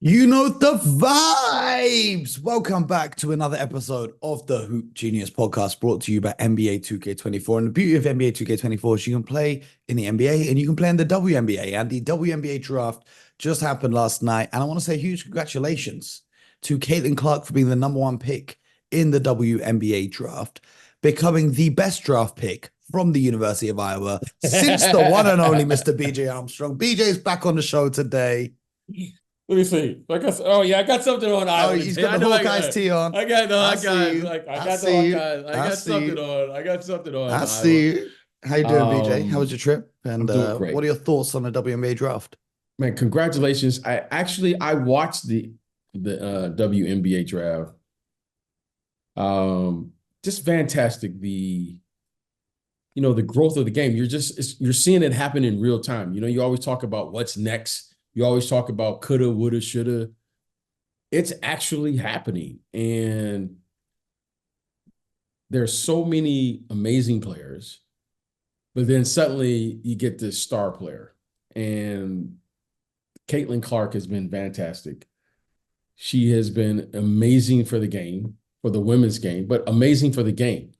You know the vibes. Welcome back to another episode of the Hoop Genius podcast brought to you by NBA 2K24. And the beauty of NBA 2K24 is you can play in the NBA and you can play in the WNBA. And the WNBA draft just happened last night. And I want to say huge congratulations to Caitlin Clark for being the number one pick in the WNBA draft, becoming the best draft pick from the University of Iowa since the one and only Mr. BJ Armstrong. BJ's back on the show today. Let me see. I got something on Iowa. Oh, he's got the Hawkeyes tee on. I got the Hawkeyes. I got the Hawkeyes. I got something on. I got something on. I see you. How you doing, BJ? How was your trip? And what are your thoughts on the WNBA draft? Man, congratulations. I watched the WNBA draft. Just fantastic. The growth of the game. You're seeing it happen in real time. You always talk about what's next. You always talk about coulda, woulda, shoulda. It's actually happening. And there's so many amazing players, but then suddenly you get this star player. And Caitlin Clark has been fantastic. She has been amazing for the game, for the women's game, but amazing for the game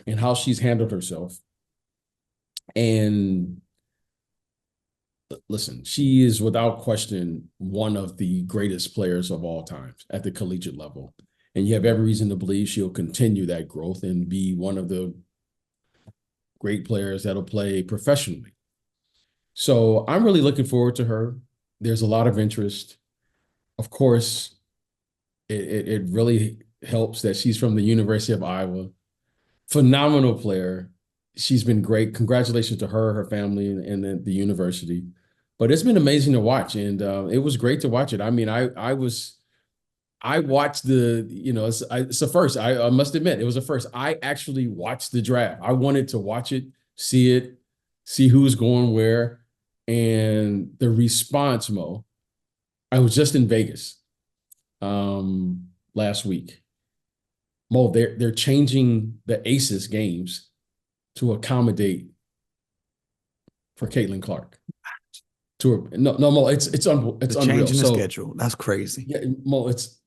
and how she's handled herself. And listen, she is without question one of the greatest players of all time at the collegiate level. And you have every reason to believe she'll continue that growth and be one of the great players that'll play professionally. So I'm really looking forward to her. There's a lot of interest. Of course, it really helps that she's from the University of Iowa. Phenomenal player. She's been great. Congratulations to her, her family, and the university. But it's been amazing to watch, and it was great to watch it. I mean, I watched it's the first. I must admit, it was the first. I actually watched the draft. I wanted to watch it, see who's going where, and the response, Mo. I was just in Vegas last week. Mo, they're changing the Aces games to accommodate for Caitlin Clark. No, Mo, it's unreal. Changing the schedule. That's crazy. Yeah, Mo, it's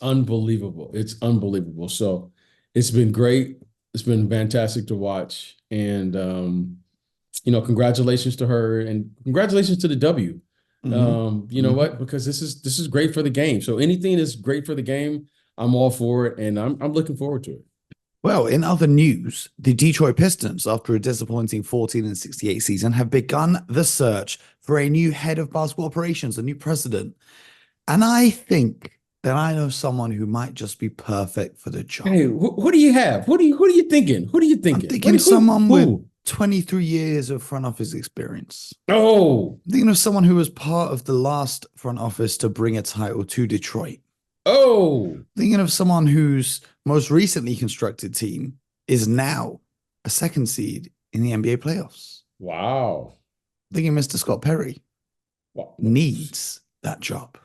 unbelievable. It's unbelievable. So it's been great. It's been fantastic to watch. And congratulations to her and congratulations to the W. You know what? Because this is great for the game. So anything that's great for the game, I'm all for it, and I'm looking forward to it. Well, in other news, the Detroit Pistons, after a disappointing 14-68 season, have begun the search for a new head of basketball operations, a new president. And I think that I know someone who might just be perfect for the job. Hey, who do you have? Who are you thinking? Who are you thinking? I'm thinking someone with 23 years of front office experience. Oh. I'm thinking of someone who was part of the last front office to bring a title to Detroit. Oh. Thinking of someone whose most recently constructed team is now a second seed in the NBA playoffs. Wow. Thinking Mr. Scott Perry needs that job.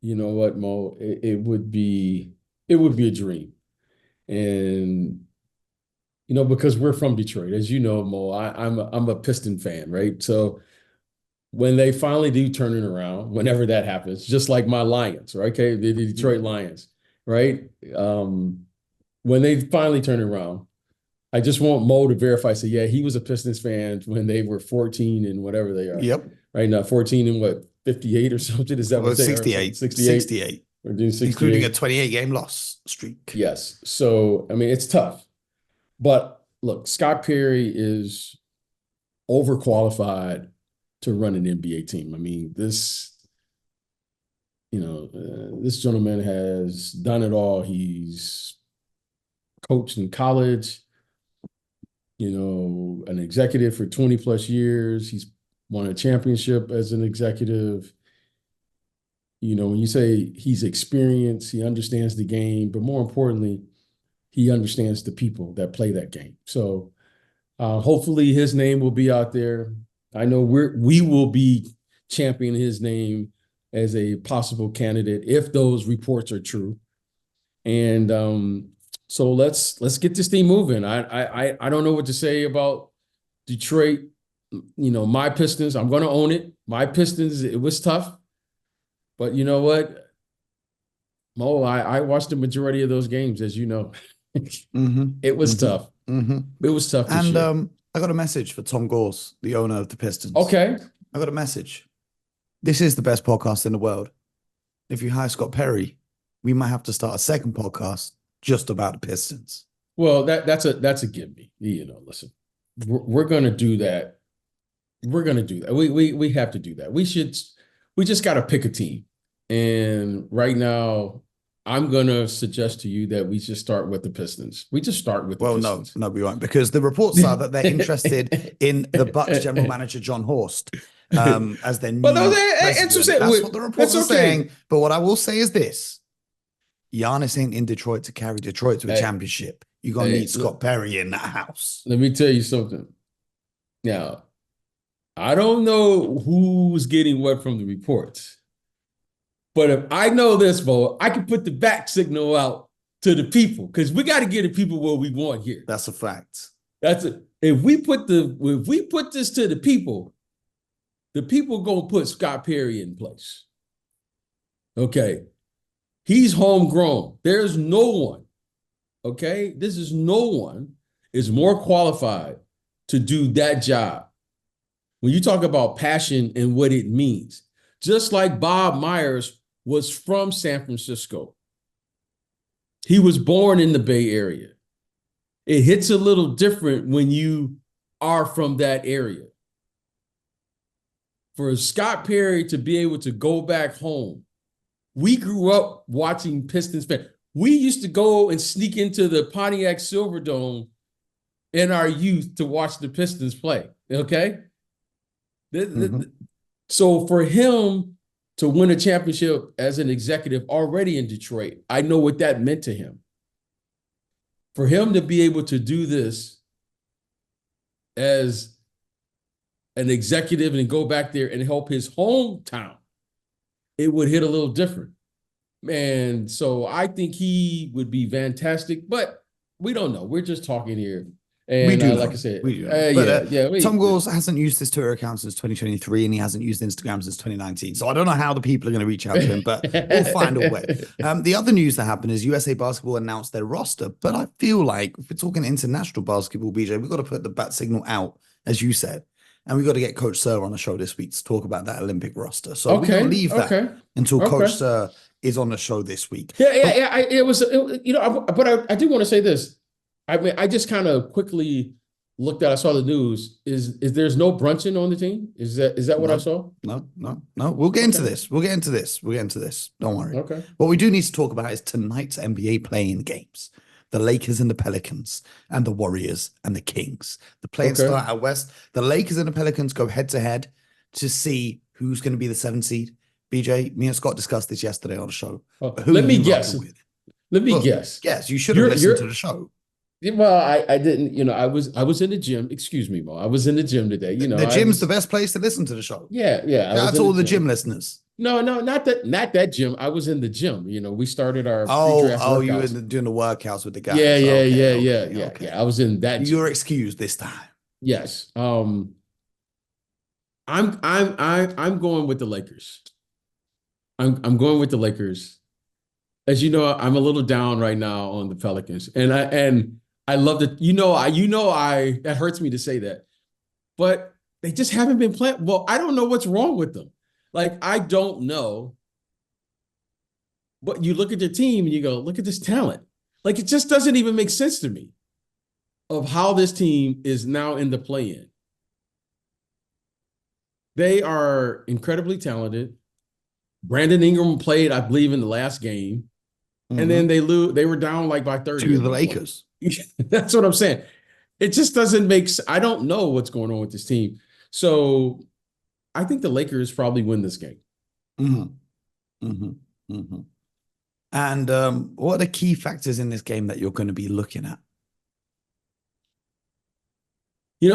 You know what, Mo? It would be a dream. And because we're from Detroit, as you know, Mo, I'm a Piston fan, right? So when they finally do turn it around, whenever that happens, just like my Lions, right? Okay, the Detroit Lions, right? When they finally turn it around, I just want Mo to verify, say, yeah, he was a Pistons fan when they were 14 and whatever they are. Yep. Right now, 14 and what, 58 or something? Is that what they 68. are? 68. 68. We're doing 68. Including a 28-game loss streak. Yes. So, I mean, it's tough. But look, Scott Perry is overqualified to run an NBA team. I mean, this gentleman has done it all. He's coached in college, an executive for 20 plus years. He's won a championship as an executive. When you say he's experienced, he understands the game, but more importantly, he understands the people that play that game. So hopefully his name will be out there. I know we will be championing his name as a possible candidate if those reports are true. And so let's get this thing moving. I don't know what to say about Detroit. my Pistons, I'm going to own it. My Pistons, it was tough. But you know what, Mo, I watched the majority of those games, as you know. It was tough. It was tough this And year. I got a message for Tom Gores, the owner of the Pistons. Okay. I got a message. This is the best podcast in the world. If you hire Scott Perry, we might have to start a second podcast just about the Pistons. Well, that's a give me. Listen, we're going to do that. We're going to do that. We have to do that. We just got to pick a team. And right now, I'm going to suggest to you that we just start with the Pistons. We just start with the Pistons. No, we won't, because the reports are that they're interested in the Bucks general manager, John Horst, as their new president. That's what the reports are saying. But what I will say is this. Giannis ain't in Detroit to carry Detroit to a championship. You're going to need Scott Perry in that house. Let me tell you something. Now, I don't know who's getting what from the reports. But if I know this, Bo, I can put the back signal out to the people, because we got to get the people what we want here. That's a fact. That's it. If we put this to the people gonna put Scott Perry in place. Okay. He's homegrown. There's no one. Okay. No one is more qualified to do that job. When you talk about passion and what it means, just like Bob Myers was from San Francisco. He was born in the Bay Area. It hits a little different when you are from that area. For Scott Perry to be able to go back home, we grew up watching Pistons fans. We used to go and sneak into the Pontiac Silverdome in our youth to watch the Pistons play, okay? So for him to win a championship as an executive already in Detroit, I know what that meant to him. For him to be able to do this as an executive and go back there and help his hometown, it would hit a little different. And so I think he would be fantastic, but we don't know. We're just talking here. And we do, like I said, we do. Tom Gores hasn't used his Twitter account since 2023, and he hasn't used Instagram since 2019. So I don't know how the people are going to reach out to him, but we'll find a way. The other news that happened is USA Basketball announced their roster, but I feel like if we're talking international basketball, BJ, we've got to put the bat signal out, as you said, and we've got to get Coach Sir on the show this week to talk about that Olympic roster. So we're going to leave that until Coach Sir is on the show this week. But I do want to say this. I mean, I just kind of quickly looked at, I saw the news. Is there's no brunching on the team? Is that what I saw? No. We'll get into this. We'll get into this. Don't worry. Okay. What we do need to talk about is tonight's NBA playing games. The Lakers and the Pelicans, and the Warriors and the Kings. The playing start out west. The Lakers and the Pelicans go head to head to see who's going to be the 7th seed. BJ, me and Scott discussed this yesterday on the show. Let me guess. Yes, you should have listened to the show. Well, I didn't, I was in the gym. Excuse me, Mo. I was in the gym today. The gym's the best place to listen to the show. Yeah. That's all the gym listeners. No, not that gym. I was in the gym. We started our pre-draft workouts. You were doing the workouts with the guys. Yeah. I was in that gym. You're excused this time. Yes. I'm going with the Lakers. I'm going with the Lakers. As you know, I'm a little down right now on the Pelicans, and I love that. That hurts me to say that, but they just haven't been playing. Well, I don't know what's wrong with them. Like, I don't know. But you look at their team and you go, look at this talent. Like, it just doesn't even make sense to me of how this team is now in the play-in. They are incredibly talented. Brandon Ingram played, I believe, in the last game. And then they were down like by 30. To the Lakers. That's what I'm saying. It just doesn't make sense. I don't know what's going on with this team. So I think the Lakers probably win this game. And what are the key factors in this game that you're going to be looking at?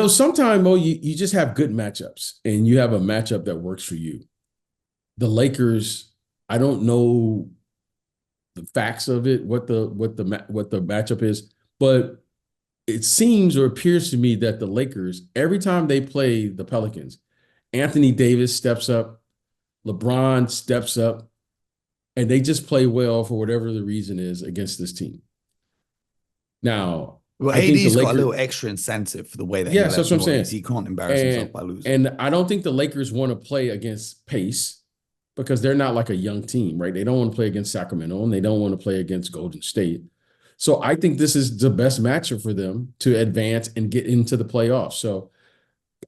Sometimes, Mo, you just have good matchups, and you have a matchup that works for you. The Lakers, I don't know the facts of it, what the matchup is, but it seems or appears to me that the Lakers, every time they play the Pelicans, Anthony Davis steps up, LeBron steps up, and they just play well for whatever the reason is against this team. Now, Well, I think the AD's got a Lakers, little extra incentive for the way that he yes, that's left what New I'm Orleans. saying. He can't embarrass himself And by losing. and I don't think the Lakers want to play against pace because they're not like a young team, right? They don't want to play against Sacramento and they don't want to play against Golden State. So I think this is the best matchup for them to advance and get into the playoffs. So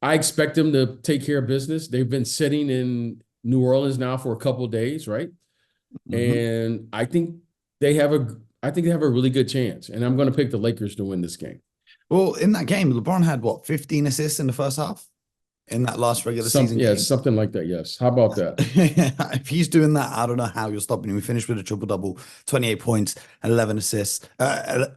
I expect them to take care of business. They've been sitting in New Orleans now for a couple of days, right? And I think they have a really good chance. And I'm going to pick the Lakers to win this game. Well, in that game, LeBron had what, 15 assists in the first half in that last regular season game? Something like that. Yes. How about that? If he's doing that, I don't know how you're stopping him. We finished with a triple-double, 28 points, 11 assists,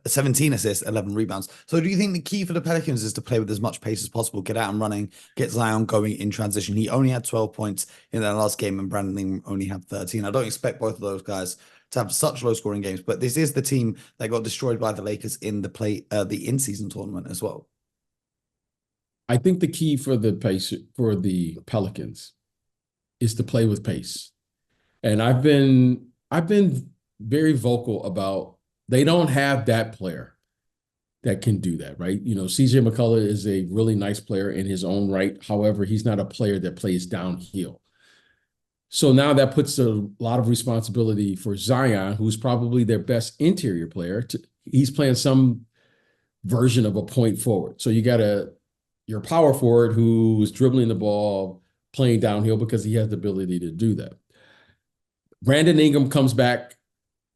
17 assists, 11 rebounds. So do you think the key for the Pelicans is to play with as much pace as possible, get out and running, get Zion going in transition? He only had 12 points in that last game and Brandon Ingram only had 13. I don't expect both of those guys to have such low-scoring games, but this is the team that got destroyed by the Lakers in the in-season tournament as well. I think the key for the Pelicans is to play with pace. And I've been very vocal about they don't have that player that can do that, right? You know, CJ McCullough is a really nice player in his own right. However, he's not a player that plays downhill. So now that puts a lot of responsibility for Zion, who's probably their best interior player. He's playing some version of a point forward. So you got your power forward who's dribbling the ball, playing downhill because he has the ability to do that. Brandon Ingram comes back,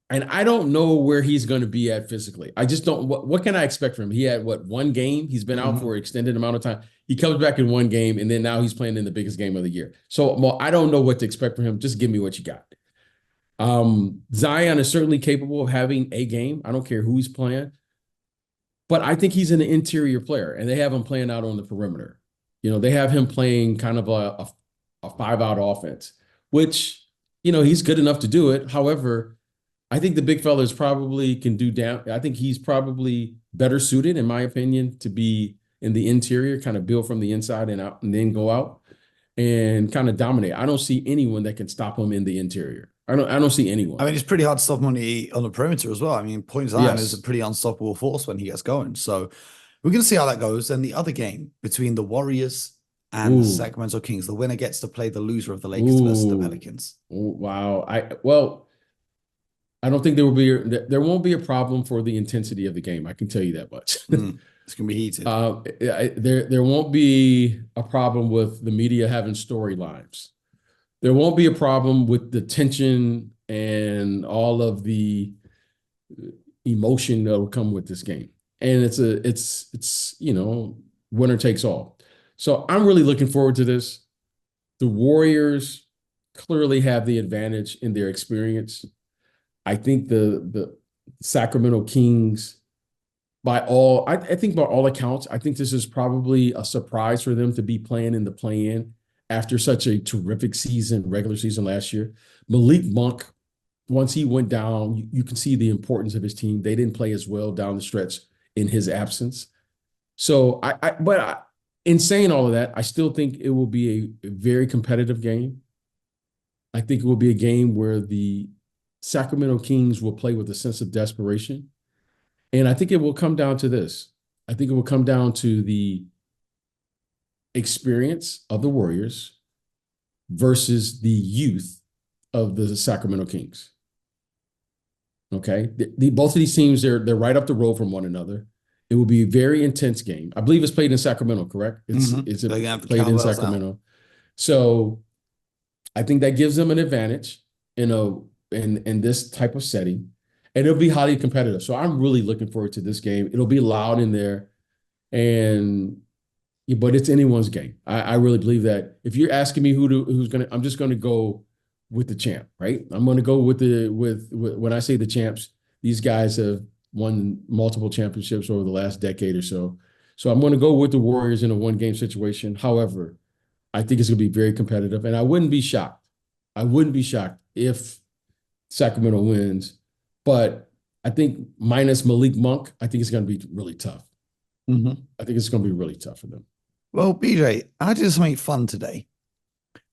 and I don't know where he's going to be at physically. I just don't. What can I expect from him? He had one game? He's been out for an extended amount of time. He comes back in one game, and then now he's playing in the biggest game of the year. So I don't know what to expect from him. Just give me what you got. Zion is certainly capable of having a game. I don't care who he's playing. But I think he's an interior player, and they have him playing out on the perimeter. You know, they have him playing kind of a five-out offense, which, you know, he's good enough to do it. However, I think the big fella is probably can do down. I think he's probably better suited, in my opinion, to be in the interior, kind of build from the inside and out, and then go out and kind of dominate. I don't see anyone that can stop him in the interior. I don't see anyone. I mean, it's pretty hard to stop him on the perimeter as well. I mean, Point Zion is a pretty unstoppable force when he gets going. So we're going to see how that goes. And the other game between the Warriors and the Sacramento Kings, the winner gets to play the loser of the Lakers versus the Pelicans. Wow. I don't think there won't be a problem for the intensity of the game. I can tell you that much. It's going to be heated. There won't be a problem with the media having storylines. There won't be a problem with the tension and all of the emotion that will come with this game. And it's you know, winner takes all. So I'm really looking forward to this. The Warriors clearly have the advantage in their experience. I think the Sacramento Kings, I think by all accounts, I think this is probably a surprise for them to be playing in the play-in after such a terrific regular season last year. Malik Monk, once he went down, you can see the importance of his team. They didn't play as well down the stretch in his absence. So in saying all of that, I still think it will be a very competitive game. I think it will be a game where the Sacramento Kings will play with a sense of desperation. And I think it will come down to this. I think it will come down to the experience of the Warriors versus the youth of the Sacramento Kings. Okay, both of these teams, they're right up the road from one another. It will be a very intense game. I believe it's played in Sacramento, correct? It's played in Sacramento. So I think that gives them an advantage in this type of setting, and it'll be highly competitive. So I'm really looking forward to this game. It'll be loud in there, but it's anyone's game. I really believe that. If you're asking me I'm just gonna go with the champ, right? I'm gonna go with when I say the champs, these guys have won multiple championships over the last decade or so. So I'm gonna go with the Warriors in a one-game situation. However, I think it's gonna be very competitive, and I wouldn't be shocked. If Sacramento wins, but I think minus Malik Monk, I think it's gonna be really tough. I think it's going to be really tough for them. Well, BJ, I did something fun today.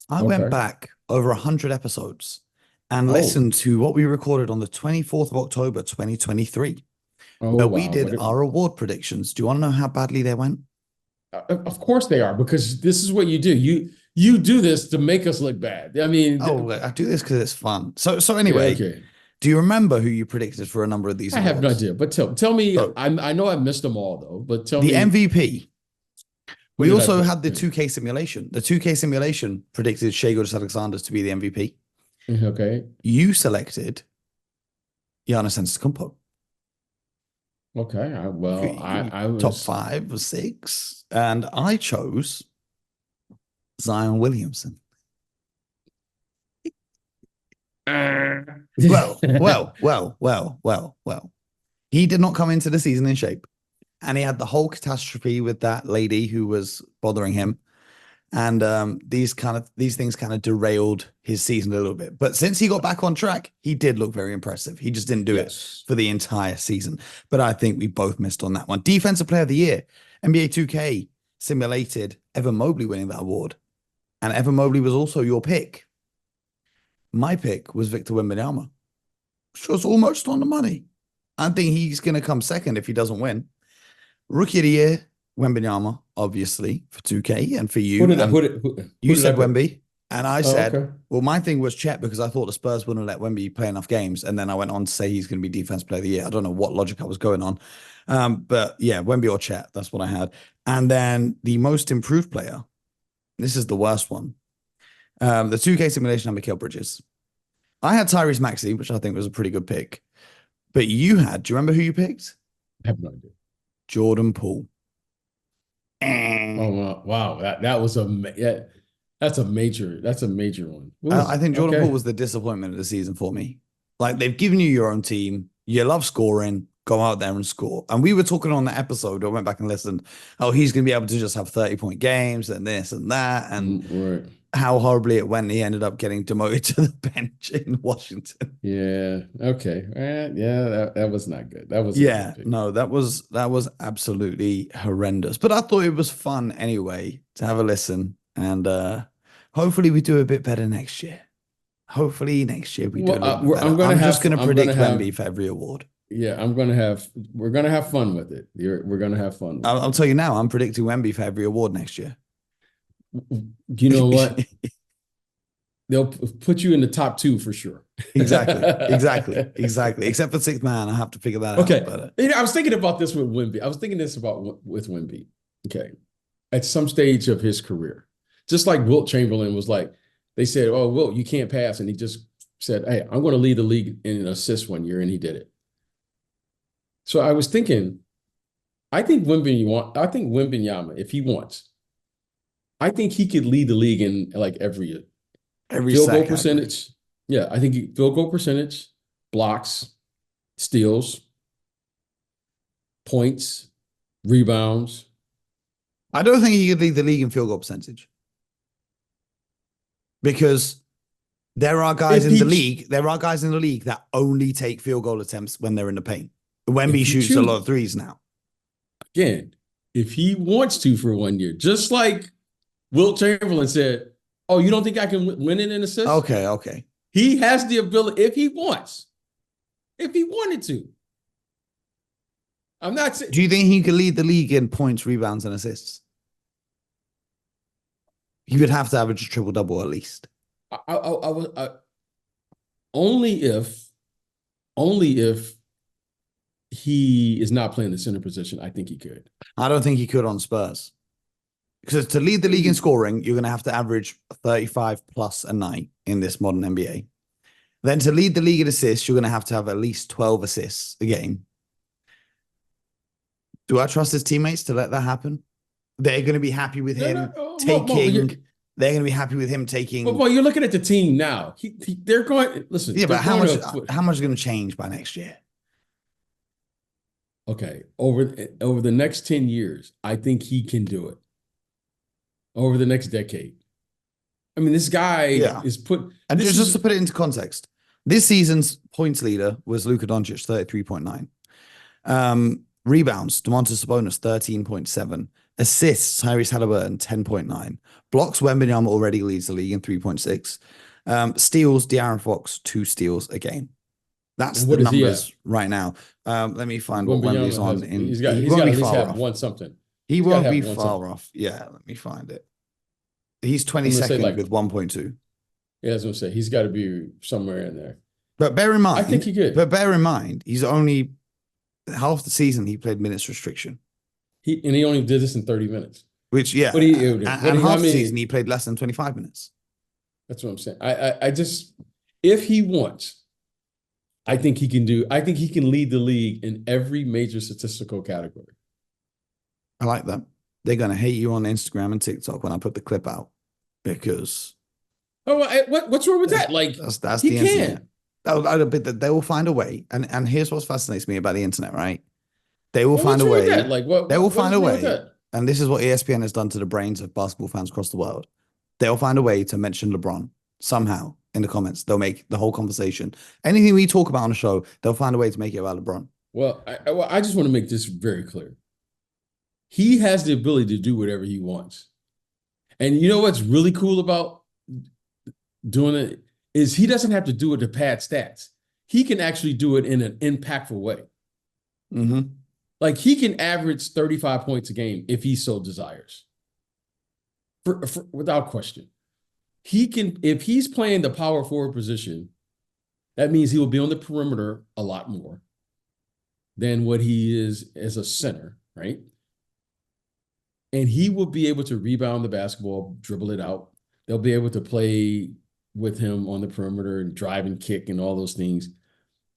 I went Okay. back over 100 episodes and Oh, listened to what we recorded on the 24th of October, 2023, oh where we wow. did our award predictions. Do you want to know how badly they went? Of course they are, because this is what you do. You do this to make us look bad. I mean, Oh, I do this because it's fun. So yeah, anyway, okay. do you remember who you predicted for a number of these I have no awards? idea, but tell me. So I know I missed them all though, but tell the me, MVP. what We did I also put? had the 2K simulation. The 2K simulation predicted Shai Gilgeous-Alexander to be the MVP. Okay, You selected Giannis Antetokounmpo. okay. I Top was. 5 or 6, and I chose Zion Williamson. Well. He did not come into the season in shape, and he had the whole catastrophe with that lady who was bothering him, and these things kind of derailed his season a little bit. But since he got back on track, he did look very impressive. He just didn't do it Yes. for the entire season. But I think we both missed on that one. Defensive Player of the Year, NBA 2K simulated Evan Mobley winning that award, and Evan Mobley was also your pick. My pick was Victor Wembanyama, which was almost on the money. I think he's going to come second if he doesn't win. Rookie of the Year, Wembanyama, obviously, for 2K and for you. Who You did I said pick? Wemby, and I Oh, said, okay. well, my thing was Chet because I thought the Spurs wouldn't let Wemby play enough games. And then I went on to say he's going to be Defense Player of the Year. I don't know what logic I was going on. But yeah, Wemby or Chet, that's what I had. And then the most improved player, this is the worst one. The 2K simulation had Mikal Bridges. I had Tyrese Maxey, which I think was a pretty good pick. But you had, do you remember who you picked? I have no idea. Jordan Poole. Oh wow. That was yeah, that's a major one. I think Jordan Poole Okay. was the disappointment of the season for me. Like, they've given you your own team. You love scoring. Go out there and score. And we were talking on the episode. I went back and listened. Oh, he's going to be able to just have 30-point games and this and that. And Right. how horribly it went. He ended up getting demoted to the bench in Washington. Yeah. Okay. Yeah. That was not good. That was a Yeah, good pick. no, that was absolutely horrendous. But I thought it was fun anyway to have a listen. And hopefully we do a bit better next year. Hopefully next year we do a little bit better. I'm just going to predict Wemby for every award. Yeah, we're gonna have fun with it. We're gonna have fun with I'll tell you now, I'm predicting Wemby for every award next year. You know what? They'll put you in the top 2 for sure. Exactly. Except for sixth man, I have to figure that Okay. out. But I was thinking about this with Wemby. I was thinking this about with Wemby. Okay. At some stage of his career, just like Wilt Chamberlain was like, they said, "Oh, Wilt, you can't pass," and he just said, "Hey, I'm going to lead the league in assists one year," and he did it. So I was thinking, I think Wembanyama, if he wants, I think he could lead the league in like every field goal percentage. Yeah, I think field goal percentage, blocks, steals, points, rebounds. I don't think he could lead the league in field goal percentage. Because there are guys in the league that only take field goal attempts when they're in the paint. Wemby shoots a lot of threes now. Again, if he wants to for 1 year, just like Wilt Chamberlain said, "Oh, you don't think I can win it in assists?" Okay. He has the ability if he wants, if he wanted to. I'm not saying. Do you think he could lead the league in points, rebounds, and assists? He would have to average a triple-double at least. Only if he is not playing the center position, I think he could. I don't think he could on Spurs. Because to lead the league in scoring, you're going to have to average 35 plus a night in this modern NBA. Then to lead the league in assists, you're going to have at least 12 assists a game. Do I trust his teammates to let that happen? They're going to be happy with him taking. They're going to be happy with him taking. Well, you're looking at the team now. They're going. Listen. Yeah, but how much is going to change by next year? Okay, over the next 10 years, I think he can do it. Over the next decade. I mean, this guy is put. And just to put it into context, this season's points leader was Luka Doncic, 33.9. Rebounds, Domantas Sabonis, 13.7. Assists, Tyrese Halliburton, 10.9. Blocks, Wembanyama already leads the league in 3.6. Steals, De'Aaron Fox, 2 steals a game. That's And the what is he at? numbers right now. Let me find what Wemby's Wembanyama on. he's He got won't to be at least far have off. one something. He He's got to won't have be one far something. off. Yeah, let me find it. He's I'm gonna say 22nd like with 1.2. yeah, I was gonna say he's got to be somewhere in there. But bear in I think mind, he could. but bear in mind, he's only half the season he played minutes restriction. He only did this in 30 minutes. Which, yeah, and half the season he played less than 25 minutes. That's what I'm saying. I just, if he wants, I think he can lead the league in every major statistical category. I like that. They're going to hate you on Instagram and TikTok when I put the clip out because. What's wrong with that? Like, that's he the can. internet. They will find a way. And here's what fascinates me about the internet, right? They will find a way. Like, they will find a way. That? And this is what ESPN has done to the brains of basketball fans across the world. They'll find a way to mention LeBron somehow in the comments. They'll make the whole conversation. Anything we talk about on the show, they'll find a way to make it about LeBron. Well, I just want to make this very clear. He has the ability to do whatever he wants. And you know what's really cool about doing it is he doesn't have to do it to pad stats. He can actually do it in an impactful way. Mm-hmm. Like he can average 35 points a game if he so desires. Without question. He can, if he's playing the power forward position, that means he will be on the perimeter a lot more than what he is as a center, right? And he will be able to rebound the basketball, dribble it out. They'll be able to play with him on the perimeter and drive and kick and all those things.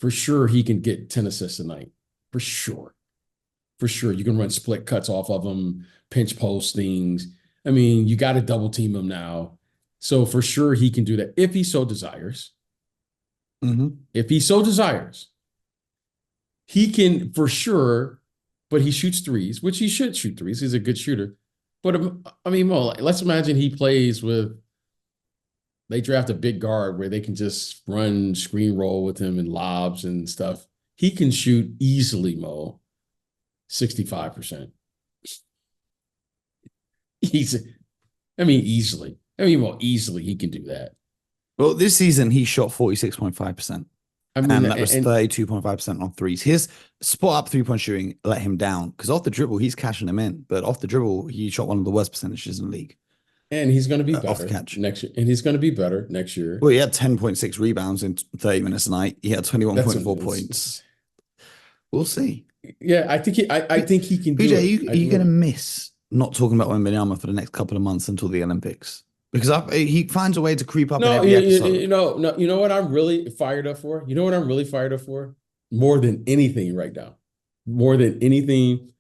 For sure, he can get 10 assists a night. For sure. For sure. You can run split cuts off of him, pinch post things. I mean, you got to double team him now. So for sure, he can do that if he so desires. Mm-hmm. If he so desires, he can for sure, but he shoots threes, which he should shoot threes. He's a good shooter. But I mean, well, let's imagine he plays with, they draft a big guard where they can just run screen roll with him and lobs and stuff. He can shoot easily, Mo, 65%. Easily. Well, easily he can do that. Well, this season he shot 46.5%. I mean, and that was 32.5% on threes. His spot up 3-point shooting let him down because off the dribble, he's cashing them in. But off the dribble, he shot one of the worst percentages in the league. And he's going to be better off the catch next year. And he's going to be better next year. Well, he had 10.6 rebounds in 30 minutes a night. He had 21.4 points. We'll see. Yeah, I think he can do BJ, it. Are you going to miss not talking about Wembanyama for the next couple of months until the Olympics? Because he finds a way to creep up in every episode. You know what I'm really fired up for? You know what I'm really fired up for? More than anything right now. More than anything.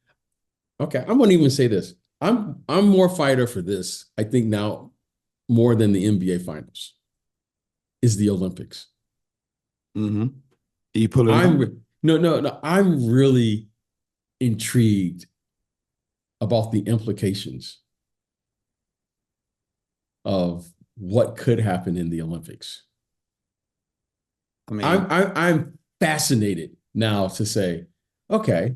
Okay, I'm going to even say this. I'm more fired up for this, I think now, more than the NBA Finals, is the Olympics. Mm-hmm. Are you pulling No. I'm really intrigued about the implications of what could happen in the Olympics. I mean, I'm fascinated now to say, okay,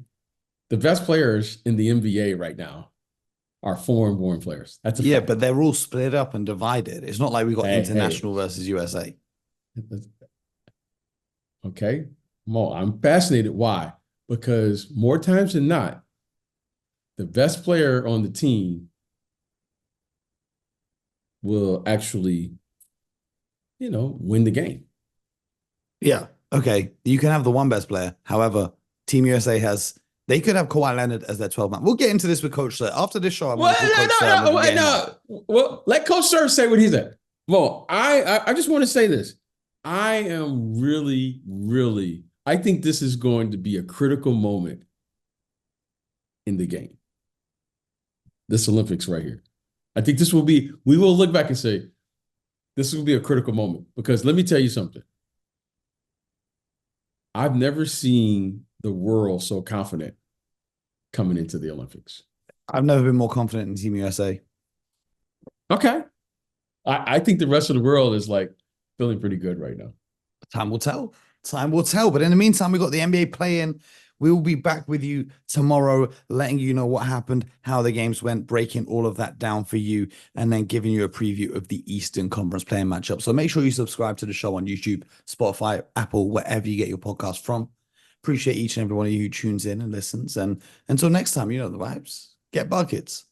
the best players in the NBA right now are foreign-born players. That's a fact. But they're all split up and divided. It's not like we got international versus USA. Okay, Mo, I'm fascinated. Why? Because more times than not, the best player on the team will actually, win the game. Yeah. Okay. You can have the one best player. However, Team USA they could have Kawhi Leonard as their 12 man. We'll get into this with Coach Sir. After this show, Well, let Coach Sir say what he said. Well, I just want to say this. I am really, really, I think this is going to be a critical moment in the game. This Olympics right here. I think we will look back and say, this will be a critical moment because let me tell you something. I've never seen the world so confident coming into the Olympics. I've never been more confident in Team USA. Okay. I think the rest of the world is like feeling pretty good right now. Time will tell. Time will tell. But in the meantime, we got the NBA play-in. We will be back with you tomorrow, letting you know what happened, how the games went, breaking all of that down for you, and then giving you a preview of the Eastern Conference playing matchup. So make sure you subscribe to the show on YouTube, Spotify, Apple, wherever you get your podcast from. Appreciate each and every one of you who tunes in and listens. And until next time, you know the vibes. Get buckets.